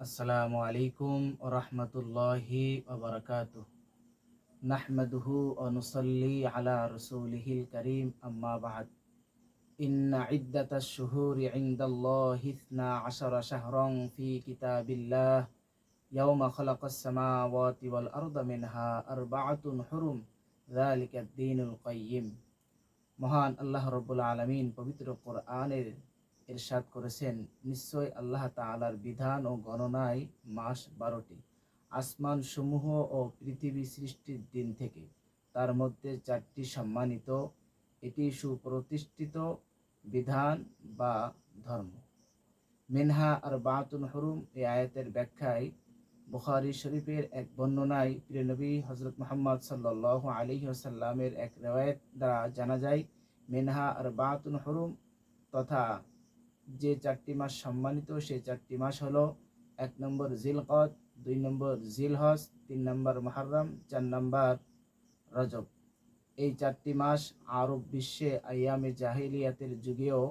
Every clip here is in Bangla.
আসসালামু আলাইকুম ওয়া রাহমাতুল্লাহি ওয়া বারাকাতুহু। নাহমাদুহু ওয়া নুসাল্লি আলা রাসূলিহিল কারীম, আম্মা বা'দ। ইন্না ইদ্দাতাশ শুহুরি ইনদাল্লাহি 12 শাহরান ফি কিতাবিল্লাহ ইয়াওমা খালাকাস সামাওয়াতি ওয়াল আরদা মিনহা আরবা'তুন হুরুম যালিকাদ দীনুল কাইয়্যিম। মহান আল্লাহ রাব্বুল আলামিন পবিত্র কোরআনের ইরশাদ করেছেন, নিশ্চয় আল্লাহ তাআলার বিধান ও গণনায় মাস 12টি, আসমান সমূহ ও পৃথিবী সৃষ্টির দিন থেকে। তার মধ্যে 4টি সম্মানিত। এটি সুপ্রতিষ্ঠিত বিধান বা ধর্ম। মিনহা আর বাতুন হুরুম, এই আয়াতের ব্যাখ্যায় বুখারী শরীফের এক বর্ণনায় প্রিয় নবী হযরত মুহাম্মদ সাল্লাল্লাহু আলাইহি ওয়াসাল্লামের এক riwayat দ্বারা জানা যায়, মিনহা আর বাতুন হুরুম তথা যে 4টি মাস সম্মানিত সেই 4টি মাস হলো 1 নম্বর জিলকদ, 2 নম্বর জিলহজ, 3 নম্বর মুহররম, 4 নম্বর রজব। এই 4টি মাস আরব বিশ্বে আইয়ামে জাহিলিয়াতের যুগেও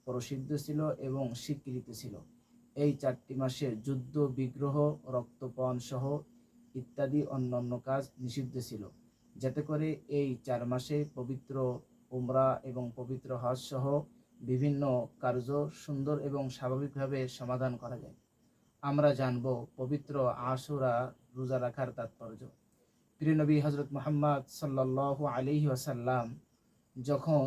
প্রসিদ্ধ ছিল এবং স্বীকৃত ছিল। এই 4টি মাসে যুদ্ধ, বিগ্রহ, রক্তপান সহ ইত্যাদি অন্যান্য কাজ নিষিদ্ধ ছিল, যাতে করে এই 4 মাসে পবিত্র উমরা এবং পবিত্র হজ সহ বিভিন্ন কার্য সুন্দর এবং স্বাভাবিকভাবে সমাধান করা যায়। আমরা জানব পবিত্র আশুরা রোজা রাখার তাৎপর্য। প্রিয় নবী হযরত মুহাম্মদ সাল্লাল্লাহু আলাইহি ওয়াসাল্লাম যখন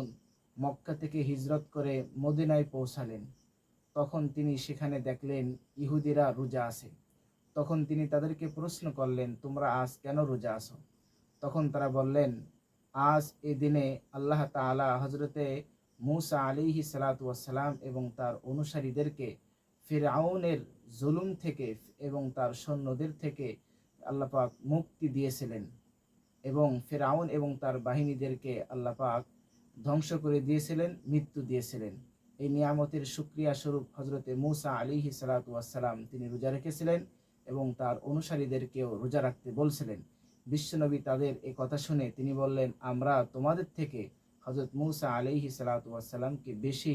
মক্কা থেকে হিজরত করে মদিনায় পৌঁছালেন, তখন তিনি সেখানে দেখলেন ইহুদিরা রোজা আছে। তখন তিনি তাদেরকে প্রশ্ন করলেন, তোমরা আজ কেন রোজা আছো? তখন তারা বললেন, আজ এই দিনে আল্লাহ তাআলা হযরতে মূসা আলাইহিস সালাতু ওয়াস সালাম এবং তার অনুসারীদেরকে ফিরআউনের জুলুম থেকে এবং তার সৈন্যদের থেকে আল্লাহ পাক মুক্তি দিয়েছিলেন এবং ফিরআউন এবং তার বাহিনীদেরকে আল্লাহ পাক ধ্বংস করে দিয়েছিলেন, মৃত্যু দিয়েছিলেন। এই নিয়ামতের শুকরিয়া স্বরূপ হযরতে মূসা আলাইহিস সালাতু ওয়াস সালাম তিনি রোজা রেখেছিলেন এবং তার অনুসারীদেরকেও রোজা রাখতে বলছিলেন। বিশ্বনবী তাদের এই কথা শুনে তিনি বললেন, আমরা তোমাদের থেকে হযরত মূসা আলাইহিস সালাতু ওয়াস সালামকে বেশি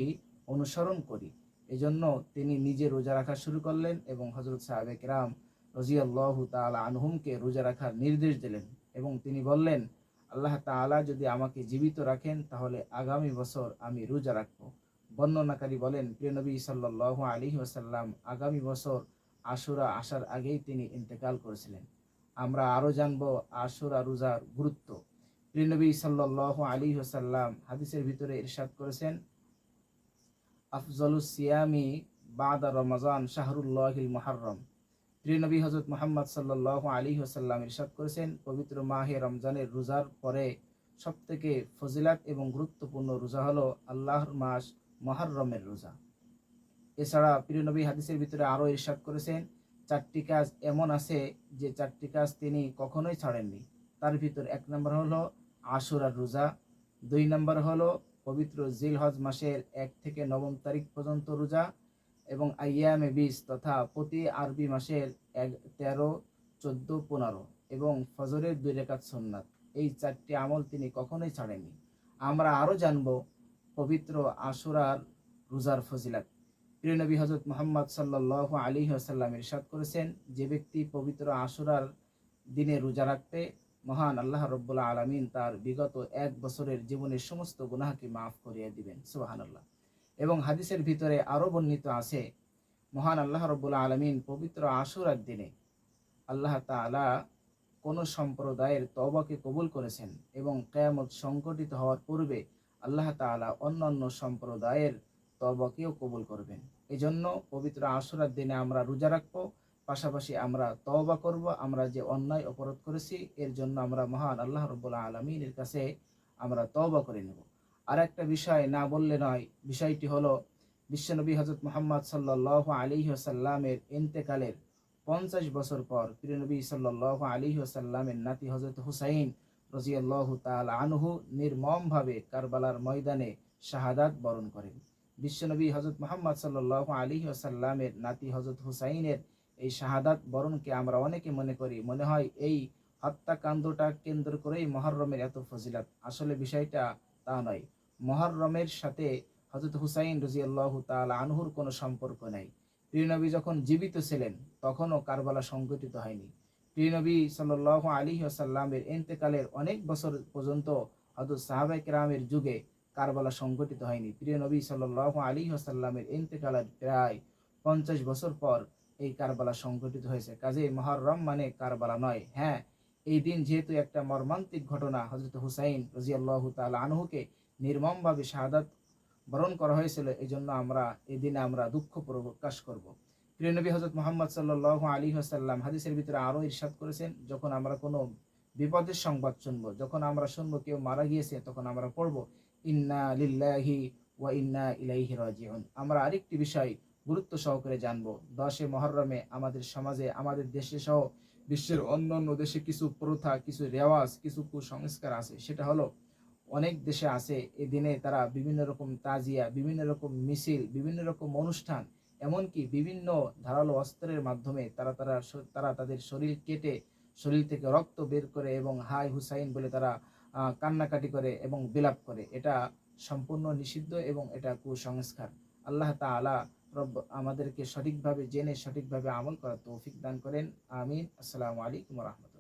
অনুসরণ করি। এজন্য তিনি নিজে রোজা রাখা শুরু করলেন এবং হযরত সাহাবে কেরাম রাদিয়াল্লাহু তাআলা আনহুমকে রোজা রাখার নির্দেশ দিলেন এবং তিনি বললেন, আল্লাহ তাআলা যদি আমাকে জীবিত রাখেন তাহলে আগামী বছর আমি রোজা রাখব। বর্ণনাকারী বলেন, প্রিয় নবী সাল্লাল্লাহু আলাইহি ওয়াসাল্লাম আগামী বছর আশুরা আসার আগেই তিনি ইন্তেকাল করেছিলেন। আমরা আরও জানব আশুরা রোজার গুরুত্ব। প্রিয় নবী সাল্লাল্লাহু আলাইহি ওয়াসাল্লাম হাদিসের ভিতরে ইরশাদ করেছেন, আফজলুস সিয়ামি বাদা রমাজান শাহরুল্লাহিল মুহাররম। প্রিয় নবী হযরত মুহাম্মদ সাল্লাল্লাহু আলাইহি ওয়াসাল্লাম ইরশাদ করেছেন, পবিত্র মাহে রমজানের রোজার পরে সবথেকে ফজিলত এবং গুরুত্বপূর্ণ রোজা হলো আল্লাহর মাস মুহররমের রোজা। এছাড়া প্রিয় নবী হাদিসের ভিতরে আরও ইরশাদ করেছেন, 4টি কাজ এমন আছে যে 4টি কাজ তিনি কখনোই ছাড়েননি। তার ভিতর 1 নম্বর হলো আশুরার রোজা, 2 নম্বর হলো পবিত্র জিলহজ মাসের 1 থেকে 9 তারিখ পর্যন্ত রোজা এবং আইয়ামে 20 তথা প্রতি আরবি মাসের 13, 14, 15 এবং ফজরের 2 রাকাত সুন্নাত। এই 4টি আমল তিনি কখনোই ছাড়েননি। আমরা আরও জানব পবিত্র আশুরার রোজার ফজিলত। প্রিয় নবী হযরত মুহাম্মদ সাল্লাল্লাহু আলাইহি ওয়াসাল্লাম ইরশাদ করেছেন, যে ব্যক্তি পবিত্র আশুরার দিনে রোজা রাখবে, মহান আল্লাহ রাব্বুল আলামিন তার বিগত 1 বছরের জীবনের সমস্ত গুনাহকে মাফ করিয়ে দিবেন। সুবহানাল্লাহ। এবং হাদিসের ভিতরে আরও বর্ণিত আছে, মহান আল্লাহ রাব্বুল আলামিন পবিত্র আশুরার দিনে আল্লাহ তাআলা কোন সম্প্রদায়ের তওবাকে কবুল করেছেন এবং কিয়ামত সংঘটিত হওয়ার পূর্বে আল্লাহ তাআলা অন্যান্য সম্প্রদায়ের তওবাকেও কবুল করবেন। এজন্য পবিত্র আশুরার দিনে আমরা রোজা রাখবো, পাশাপাশি আমরা তওবা করব। আমরা যে অন্যায় অপরাধ করেছি এর জন্য আমরা মহান আল্লাহ রাব্বুল আলামিনের কাছে আমরা তওবা করে নেব। আর একটা বিষয় না বললে নয়, বিষয়টি হলো বিশ্বনবী হযরত মুহাম্মদ সাল্লাল্লাহু আলাইহি ওয়াসাল্লামের ইন্তেকালের 50 বছর পর প্রিয় নবী সাল্লাল্লাহু আলাইহি ওয়াসাল্লামের নাতি হযরত হুসাইন রাদিয়াল্লাহু তাআলা আনহু নির্মমভাবে কারবালার ময়দানে শাহাদাত বরণ করেন। বিশ্বনবী হযরত মুহাম্মদ সাল্লাল্লাহু আলাইহি ওয়াসাল্লামের নাতি হযরত হুসাইনের এই শাহাদাত বরণকে আমরা অনেকে মনে হয় এই হত্যাকাণ্ডটা কেন্দ্র করেই মুহররমের এত ফজিলত। আসলে বিষয়টা তা নয়। মুহররমের সাথে হযরত হুসাইন রাদিয়াল্লাহু তাআলা আনহুর কোনো সম্পর্ক নাই। প্রিয় নবী যখন জীবিত ছিলেন তখনও কারবালা সংঘটিত হয়নি। প্রিয় নবী সাল্লাল্লাহু আলাইহি ওয়াসাল্লামের ইন্তেকালের অনেক বছর পর্যন্ত হযরত সাহাবায়ে কেরামের যুগে কারবালা সংঘটিত হয়নি। প্রিয় নবী সাল্লাল্লাহু আলাইহি ওয়াসাল্লামের ইন্তেকালের প্রায় 50 বছর পর এই কারবালা সংঘটিত হয়েছে। কাজেই মুহররম মানে কারবালা নয়। হ্যাঁ, এই দিন যেহেতু একটা মর্মান্তিক ঘটনা, হযরত হুসাইন রাদিয়াল্লাহু তাআলা আনহুকে নির্মমভাবে শাহাদাত বরণ করা হয়েছিল, এই জন্য আমরা এই দিনে আমরা দুঃখ প্রকাশ করব। প্রিয় নবী হযরত মুহাম্মদ সাল্লাল্লাহু আলাইহি ওয়াসাল্লাম হাদিসের ভিতরে আরো ইরশাদ করেছেন, যখন আমরা কোনো বিপদের সংবাদ শুনবো, যখন আমরা শুনবো কেউ মারা গিয়েছে, তখন আমরা পড়বো ইন্না লিল্লাহি ওয়া ইন্না ইলাইহি রাজিউন। আমরা আরেকটি বিষয় গুরুত্ব সহকারে জানবো, 10 মুহররমে আমাদের সমাজে, আমাদের দেশে সহ বিশ্বের অন্যান্য দেশে কিছু প্রথা, কিছু রেওয়াজ, কিছু কুসংস্কার আছে। সেটা হলো অনেক দেশে আছে এই দিনে তারা বিভিন্ন রকম তাজিয়া, বিভিন্ন রকম মিছিল, বিভিন্ন রকম অনুষ্ঠান, এমনকি বিভিন্ন ধারালো অস্ত্রের মাধ্যমে তারা তাদের শরীর কেটে শরীর থেকে রক্ত বের করে এবং হাই হুসাইন বলে তারা কান্নাকাটি করে এবং বিলাপ করে। এটা সম্পূর্ণ নিষিদ্ধ এবং এটা কুসংস্কার। আল্লাহ তাআলা রব্ব আমাদেরকে সঠিকভাবে জেনে সঠিকভাবে আমল করার তৌফিক দান করেন। আমিন। আসসালামু আলাইকুম ওয়া রাহমাতুল্লাহ।